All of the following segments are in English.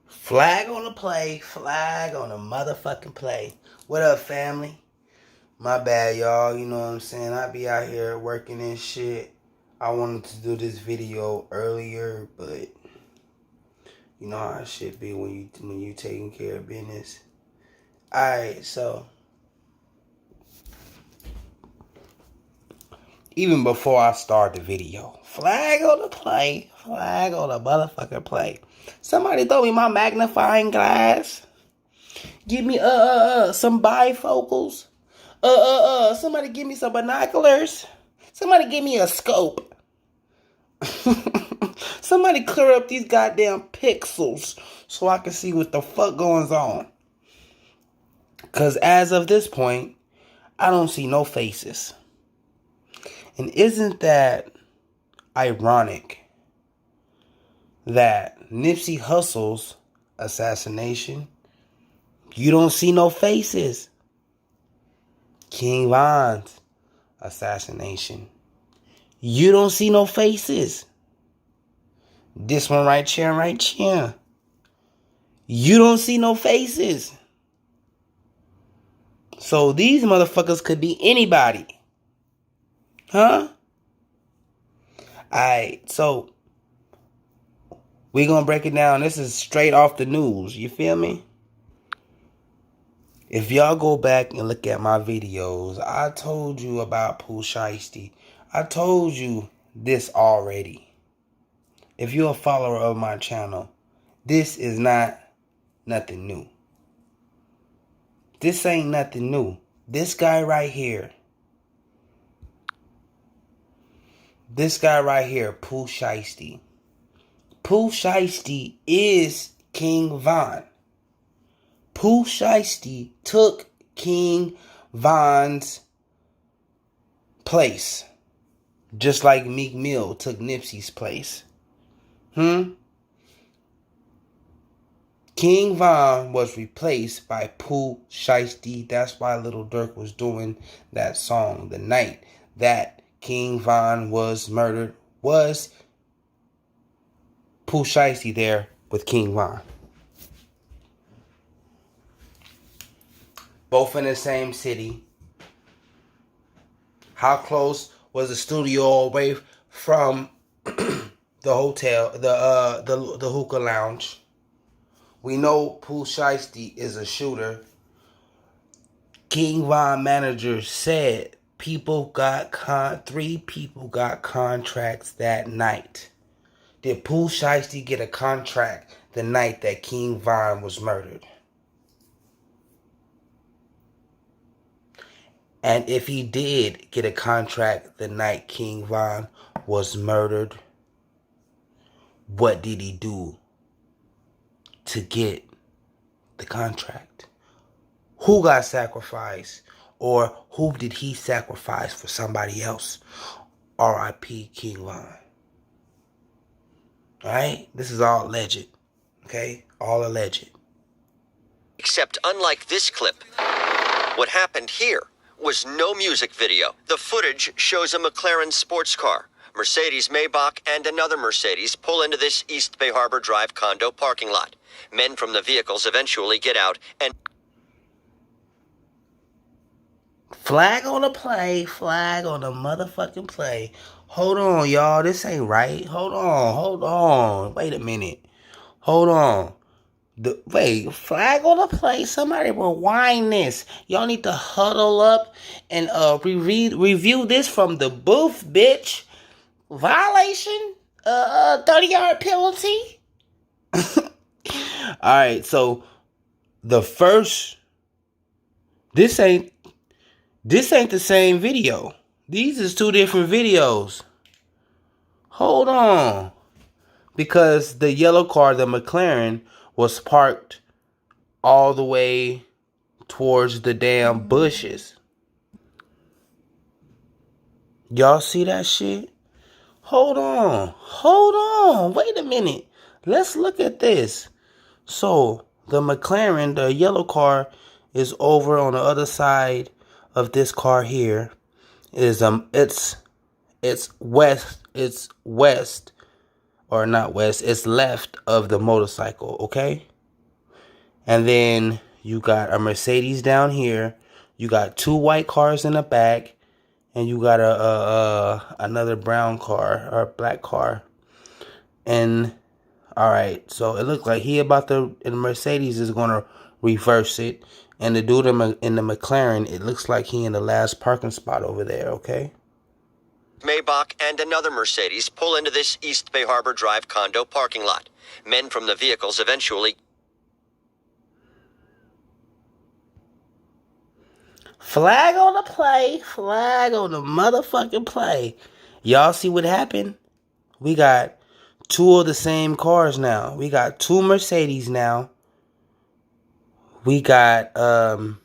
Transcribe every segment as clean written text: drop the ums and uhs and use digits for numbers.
Flag on the play, flag on the motherfucking play. What up, family? My bad, y'all. You know what I'm saying? I be out here working and shit. I wanted to do this video earlier, but you know how shit be when you taking care of business. Alright, so even before I start the video, flag on the play, flag on the motherfucking play. Somebody throw me my magnifying glass. Give me some bifocals. Somebody give me some binoculars. Somebody give me a scope. Somebody clear up these goddamn pixels so I can see what the fuck goes on. Cause as of this point, I don't see no faces. And isn't that ironic that Nipsey Hussle's assassination, you don't see no faces? King Von's assassination, you don't see no faces. This one right here, you don't see no faces. So these motherfuckers could be anybody. Huh? Alright, so we gonna break it down. This is straight off the news. You feel me? If y'all go back and look at my videos, I told you about Pooh Shiesty. I told you this already. If you're a follower of my channel, this is not nothing new. This ain't nothing new. This guy right here. This guy right here, Pooh Shiesty. Pooh Shiesty is King Von. Pooh Shiesty took King Von's place. Just like Meek Mill took Nipsey's place. King Von was replaced by Pooh Shiesty. That's why Little Durk was doing that song. The night that King Von was murdered was Pooh Shiesty there with King Von. Both in the same city. How close was the studio away from the hotel, the hookah lounge? We know Pooh Shiesty is a shooter. King Von manager said 3 people got contracts that night. Did Pooh Shiesty get a contract the night that King Von was murdered? And if he did get a contract the night King Von was murdered, what did he do to get the contract? Who got sacrificed? Or who did he sacrifice for somebody else? R.I.P. King Von. Alright? This is all alleged. Okay? All alleged. Except unlike this clip, what happened here was no music video. The footage shows a McLaren sports car, Mercedes Maybach, and another Mercedes pull into this East Bay Harbor Drive condo parking lot. Men from the vehicles eventually get out and... Flag on the play, flag on the motherfucking play. Hold on, y'all. This ain't right. Hold on. Wait a minute. Hold on. Wait, flag on the play. Somebody rewind this. Y'all need to huddle up and review this from the booth, bitch. Violation? 30-yard penalty? Alright, so the first... This ain't the same video. These is 2 different videos. Hold on. Because the yellow car, the McLaren, was parked all the way towards the damn bushes. Y'all see that shit? Hold on. Wait a minute. Let's look at this. So, the McLaren, the yellow car, is over on the other side of this car here. It's west, or not west, it's left of the motorcycle, okay? And then you got a Mercedes down here. You got 2 white cars in the back. And you got another brown car or black car. And all right, so it looks like he about to, and the Mercedes is gonna reverse it. And the dude in the McLaren, it looks like he in the last parking spot over there, okay? Maybach and another Mercedes pull into this East Bay Harbor Drive condo parking lot. Men from the vehicles eventually... Flag on the play. Flag on the motherfucking play. Y'all see what happened? We got 2 of the same cars now. We got 2 Mercedes now. We got the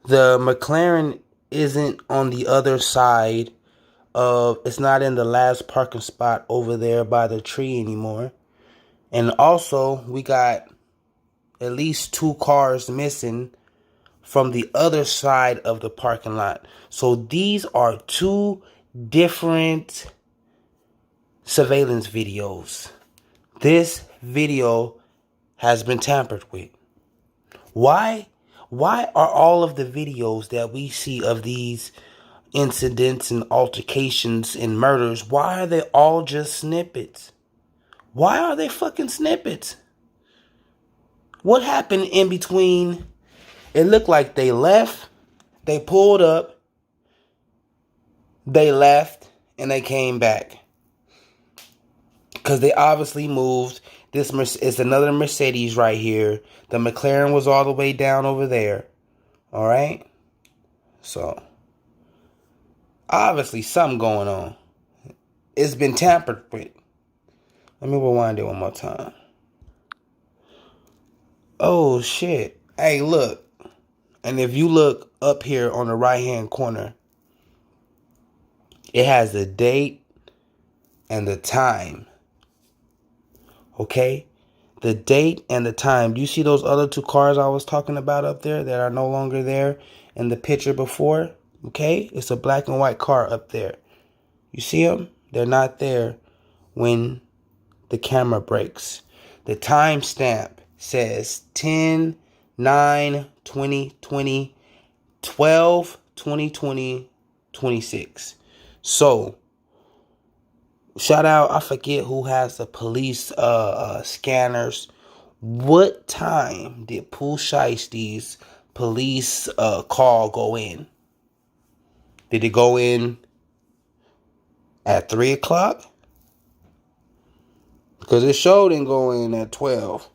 McLaren isn't on the other side of, it's not in the last parking spot over there by the tree anymore. And also we got at least 2 cars missing from the other side of the parking lot. So these are 2 different surveillance videos. This video has been tampered with. Why are all of the videos that we see of these incidents and altercations and murders, why are they all just snippets? Why are they fucking snippets? What happened in between? It looked like they left, they pulled up, they left, and they came back. Because they obviously moved. This is another Mercedes right here. The McLaren was all the way down over there. All right? So, obviously something going on. It's been tampered with. Let me rewind it one more time. Oh, shit. Hey, look. And if you look up here on the right-hand corner, it has the date and the time. Okay? The date and the time. Do you see those other 2 cars I was talking about up there that are no longer there in the picture before? Okay? It's a black and white car up there. You see them? They're not there when the camera breaks. The timestamp says 10/9/2020, 12/2020, 26. So, shout out, I forget who has the police scanners. What time did Pooh Shiesty's police call go in? Did it go in at 3 o'clock? Because it showed didn't go in at 12.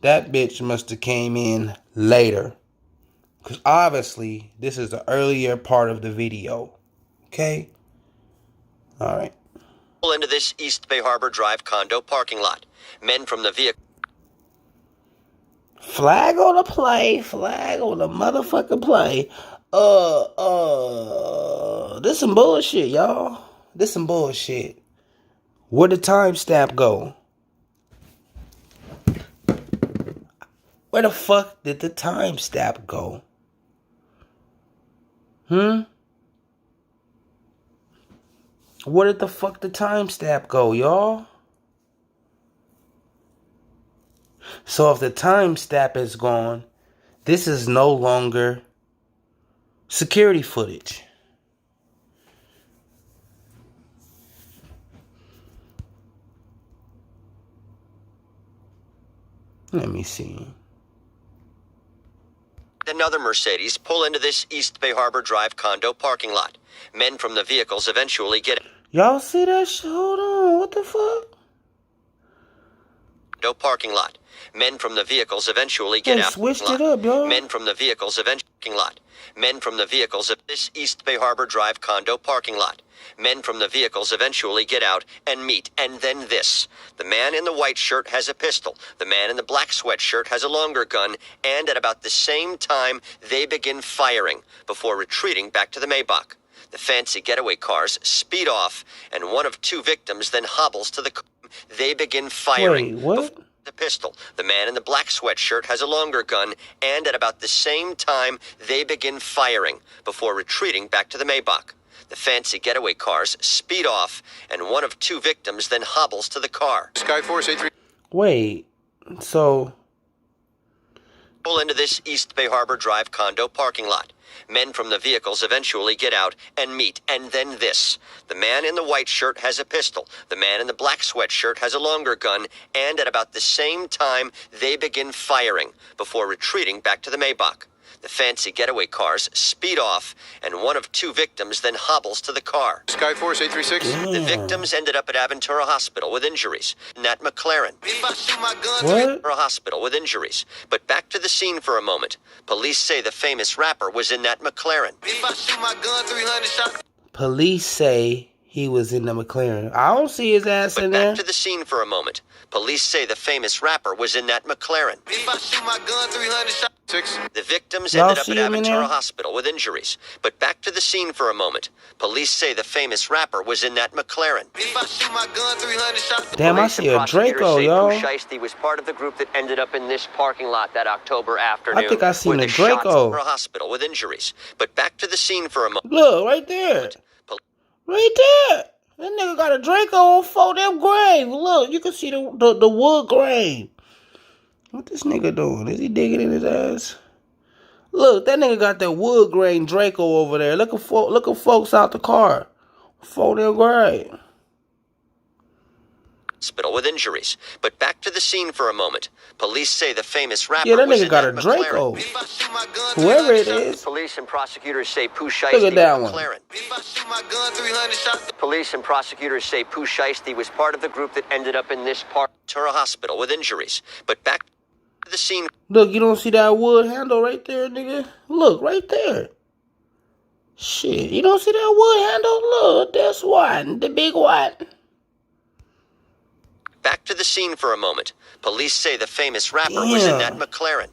That bitch must have came in later. Because obviously, this is the earlier part of the video. Okay? Alright. Pull into this East Bay Harbor Drive condo parking lot. Men from the vehicle... Flag on the play. Flag on the motherfucking play. This some bullshit, y'all. This some bullshit. Where the timestamp go? Where the fuck did the timestamp go? Where did the fuck the timestamp go, y'all? So if the timestamp is gone, this is no longer security footage. Let me see. Another Mercedes pull into this East Bay Harbor Drive condo parking lot. Men from the vehicles eventually get... Y'all see that shit? Hold on. What the fuck? No parking lot. Men from the vehicles eventually get out. Switched it up, y'all. Men from the vehicles eventually... lot. Men from the vehicles of this East Bay Harbor Drive condo parking lot. Men from the vehicles eventually get out and meet. And then this. The man in the white shirt has a pistol. The man in the black sweatshirt has a longer gun. And at about the same time, they begin firing before retreating back to the Maybach. The fancy getaway cars speed off, and one of 2 victims then hobbles to the car. They begin firing. Wait, what? The pistol. The man in the black sweatshirt has a longer gun, and at about the same time, they begin firing before retreating back to the Maybach. The fancy getaway cars speed off, and one of 2 victims then hobbles to the car. Skyforce A3. Wait, so Pull into this East Bay Harbor Drive condo parking lot. Men from the vehicles eventually get out and meet, and then this. The man in the white shirt has a pistol. The man in the black sweatshirt has a longer gun, and at about the same time, they begin firing before retreating back to the Maybach. The fancy getaway cars speed off, and one of two victims then hobbles to the car. Skyforce 836. The victims ended up at Aventura Hospital with injuries. Nat McLaren. What? Hospital with injuries. But back to the scene for a moment. Police say the famous rapper was in that McLaren. Police say he was in the McLaren. I don't see his ass in there. Back to the scene for a moment. Police say the famous rapper was in that McLaren. The victims ended up at Aventura Hospital with injuries. But back to the scene for a moment. Police say the famous rapper was in that McLaren. Damn, I see a Draco, yo. Pooh Shiesty was part of the group that ended up in this parking lot that October afternoon. I think I seen a Draco. Draco. Hospital with injuries. But back to the scene for a moment. Look, right there. Right there. That nigga got a Draco on for them grave. Look, you can see the wood grave. What this nigga doing? Is he digging in his ass? Look, that nigga got that wood grain Draco over there. Look at folks out the car. For their grave. Hospital with injuries. But back to the scene for a moment. Police say the famous rapper that was nigga in got that a Draco. McLaren. Whoever it is. Police and prosecutors say Pooh Shiesty Look at that was one. McLaren. Police and prosecutors say Pooh Shiesty was part of the group that ended up in this Aventura Hospital with injuries. But back to the scene. Look, you don't see that wood handle right there, nigga? Look, right there. Shit, you don't see that wood handle? Look, that's one, the big one. Back to the scene for a moment. Police say the famous rapper was in that McLaren.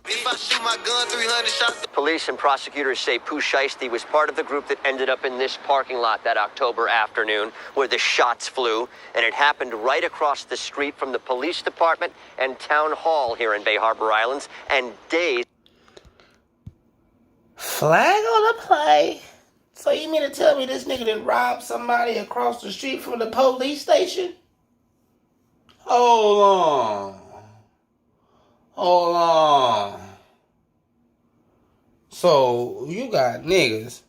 Police and prosecutors say Pooh Shiesty was part of the group that ended up in this parking lot that October afternoon where the shots flew, and it happened right across the street from the police department and town hall here in Bay Harbor Islands, and days. Flag on the play. So you mean to tell me this nigga done robbed somebody across the street from the police station? Hold on. So, you got niggas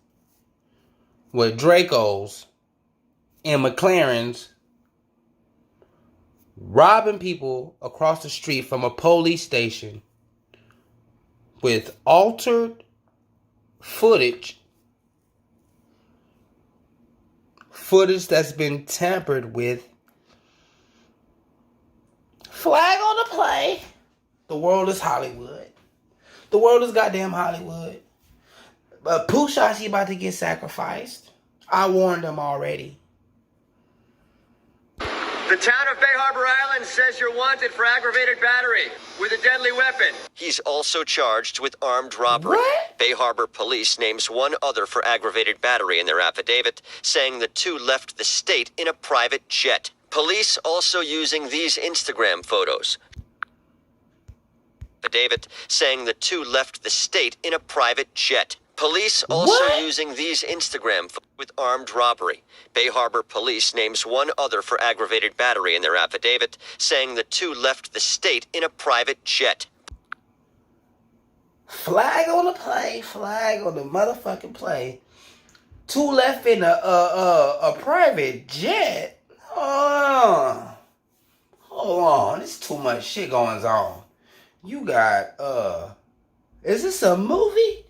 with Dracos and McLarens robbing people across the street from a police station with altered footage that's been tampered with. Flag on the play. The world is Hollywood. The world is goddamn Hollywood. But Pooh Shiesty about to get sacrificed. I warned them already. The town of Bay Harbor Island says you're wanted for aggravated battery with a deadly weapon. He's also charged with armed robbery. What? Bay Harbor police names one other for aggravated battery in their affidavit, saying the two left the state in a private jet. Police also using these Instagram photos. Affidavit saying the two left the state in a private jet. Police also using these Instagram photos with armed robbery. Bay Harbor police names one other for aggravated battery in their affidavit, saying the two left the state in a private jet. Flag on the play. Flag on the motherfucking play. Two left in a private jet. Hold on. There's too much shit going on. You got, is this a movie?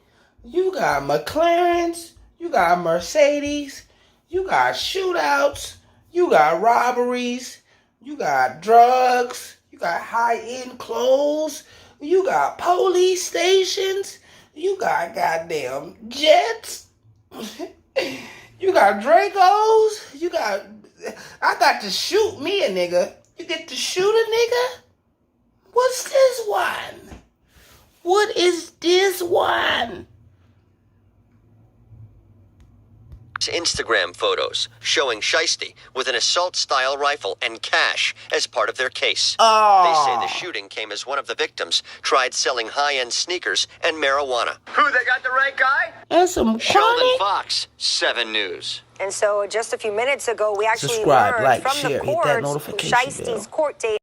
You got McLarens. You got Mercedes. You got shootouts. You got robberies. You got drugs. You got high-end clothes. You got police stations. You got goddamn jets. You got Dracos. You got... I got to shoot me a nigga. You get to shoot a nigga? What's this one? What is this one? Instagram photos showing Shiesty with an assault-style rifle and cash as part of their case. They say the shooting came as one of the victims tried selling high-end sneakers and marijuana. Who, they got the right guy? And some Sheldon chronic. Fox, 7 News. And so just a few minutes ago, we actually Subscribe, learned like, from share, the hit that courts notification Shiesty's bell. court date.